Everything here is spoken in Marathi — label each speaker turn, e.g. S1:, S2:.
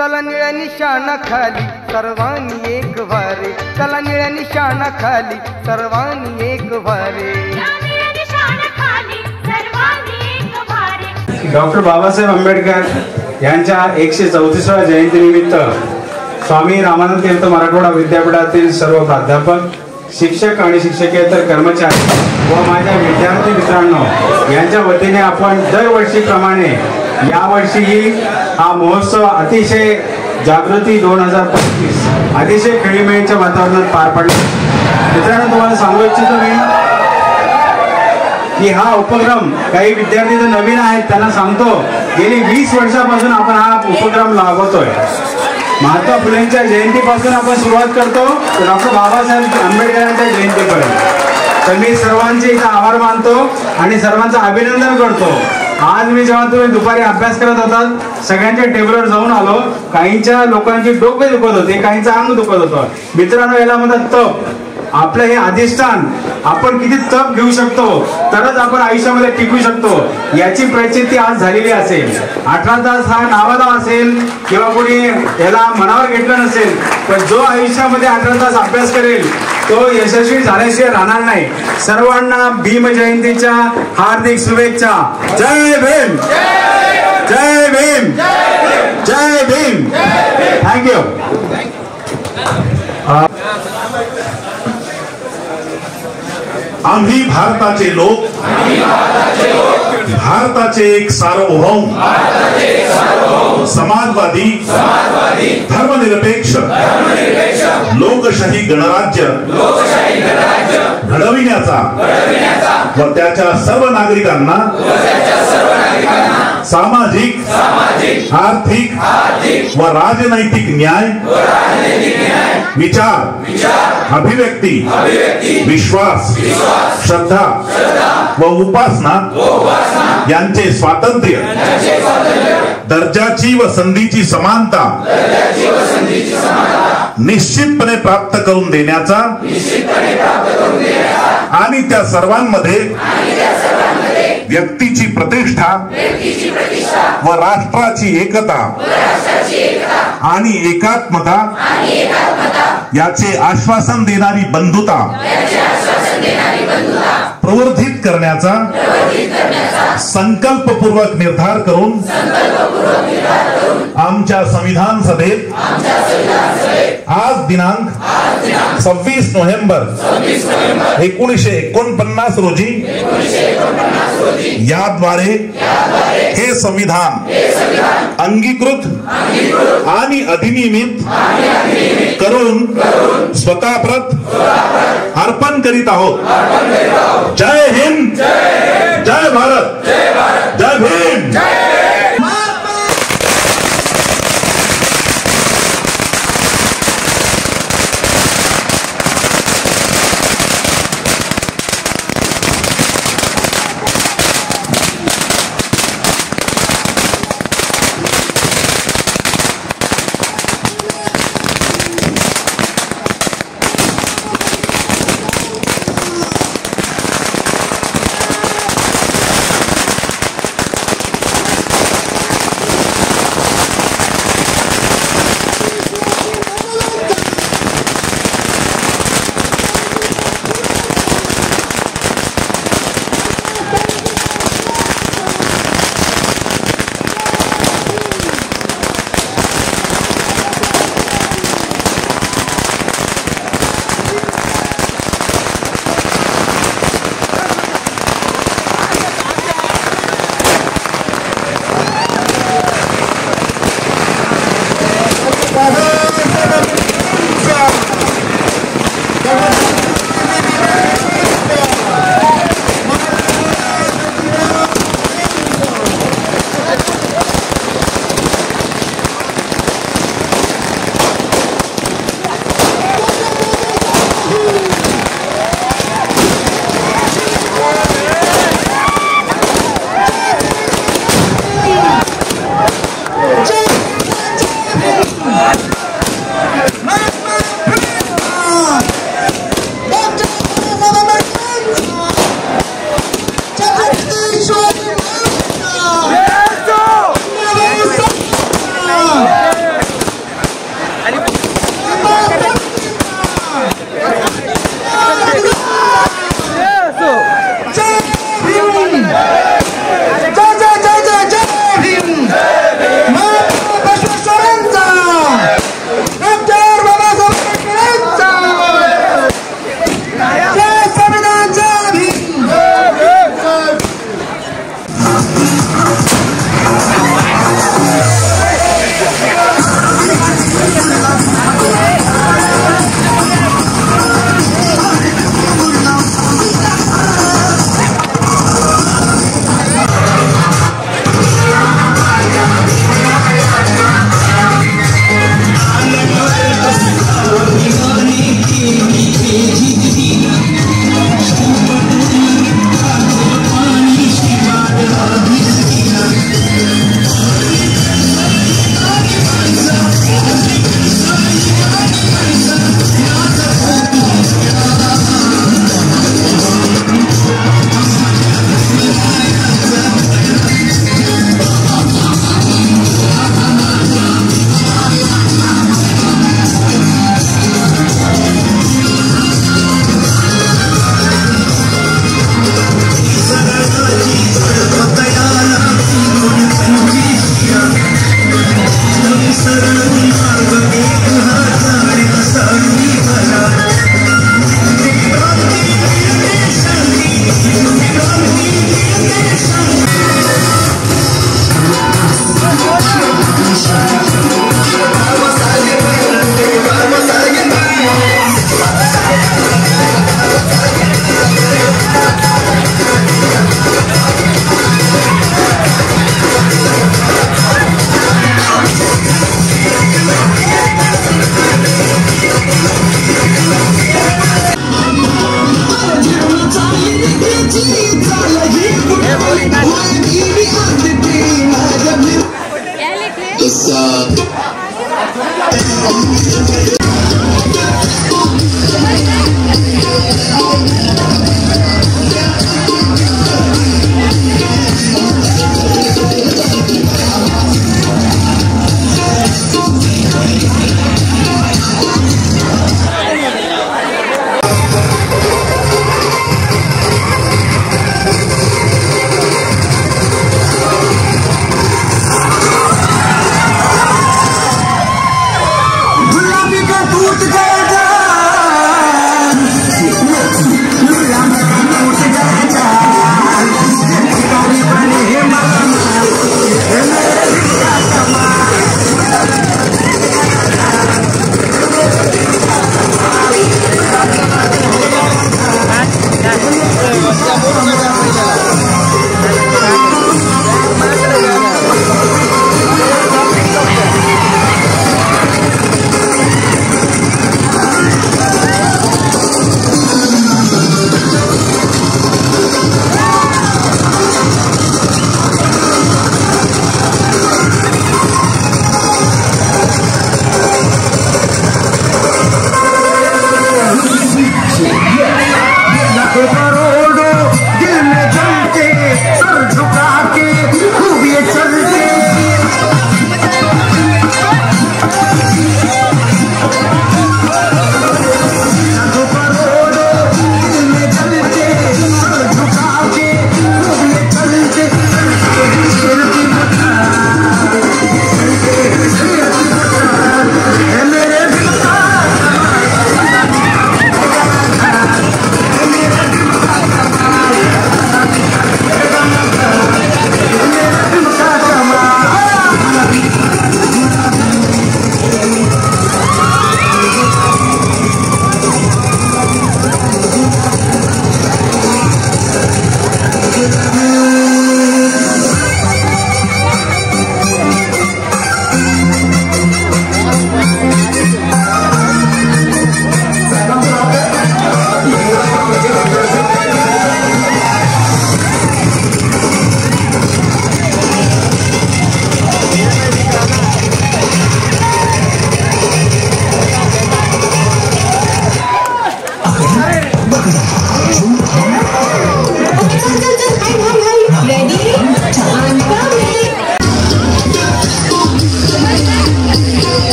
S1: चला निळ्या निशाणा खाली सर्वांनी एक भारे, चला निळ्या निशाणा खाली सर्वांनी एक भारे.
S2: डॉक्टर बाबासाहेब आंबेडकर यांच्या 134व्या जयंतीनिमित्त स्वामी रामानंद तीर्थ मराठवाडा विद्यापीठातील सर्व प्राध्यापक, शिक्षक आणि शिक्षकेतर कर्मचारी व माझ्या विद्यार्थी मित्रांनो यांच्या वतीने आपण दरवर्षीप्रमाणे यावर्षीही हा महोत्सव अतिशय जागृती 2025 अतिशय खेळीमेळीच्या वातावरणात पार पडला. मित्रांनो, तुम्हाला सांगू इच्छितो मी की हा उपक्रम काही विद्यार्थी जो नवीन आहेत त्यांना सांगतो, गेली 20 वर्षापासून आपण हा उपक्रम राबवतोय. महात्मा फुलेंच्या जयंतीपासून आपण सुरुवात करतो डॉक्टर बाबासाहेब आंबेडकरांच्या जयंतीपर्यंत. तर मी सर्वांचे इथं आभार मानतो आणि सर्वांचं अभिनंदन करतो. आज मी जेव्हा तुम्ही दुपारी अभ्यास करत होतात सगळ्यांच्या टेबलवर जाऊन आलो. काहींच्या लोकांची डोके दुखत होते, काहींचं अंग दुखत होतं. मित्रांनो, याला म्हणतात तप. आपलं हे अधिष्ठान आपण किती तप घेऊ शकतो तरच आपण आयुष्यामध्ये टिकू शकतो याची प्रचिती आज झालेली असेल. 18 तास हा नावाला असेल किंवा कोणी याला मनावर घेतलं नसेल, पण जो आयुष्यामध्ये 18 तास अभ्यास करेल तो यशस्वी झाल्याशिवाय राहणार नाही. सर्वांना भीम जयंतीच्या हार्दिक शुभेच्छा. जय भीम, जय भीम, जय भीम. थँक्यू.
S3: आम्ही भारताचे लोक, भारताचे एक सार्वभौम, समाजवादी, धर्मनिरपेक्ष, लोकशाही गणराज्य घडविण्याचा व त्याच्या सर्व नागरिकांना सामाजिक, आर्थिक व राजनैतिक न्याय, विचार, अभिव्यक्ती, विश्वास, श्रद्धा व उपासना यांचे स्वातंत्र्य, दर्जाची व संधीची समानता निश्चितपणे प्राप्त करून देण्याचा आणि त्या सर्वांमध्ये व्यक्तीची प्रतिष्ठा व राष्ट्राची एकता आणि एकात्मता याचे आश्वासन देणारी बंधुता प्रवर्धित करण्याचा संकल्पपूर्वक निर्धार करून आमच्या संविधान सभेत आज दिनांक 26 नोव्हेंबर 1949 रोजी याद्वारे हे संविधान अंगीकृत आणि अधिनियमित करून स्वतःप्रत अर्पण करीत आहोत. जय हिंद, जय भारत, जय भीम.
S4: गुलाबी का दूध गरम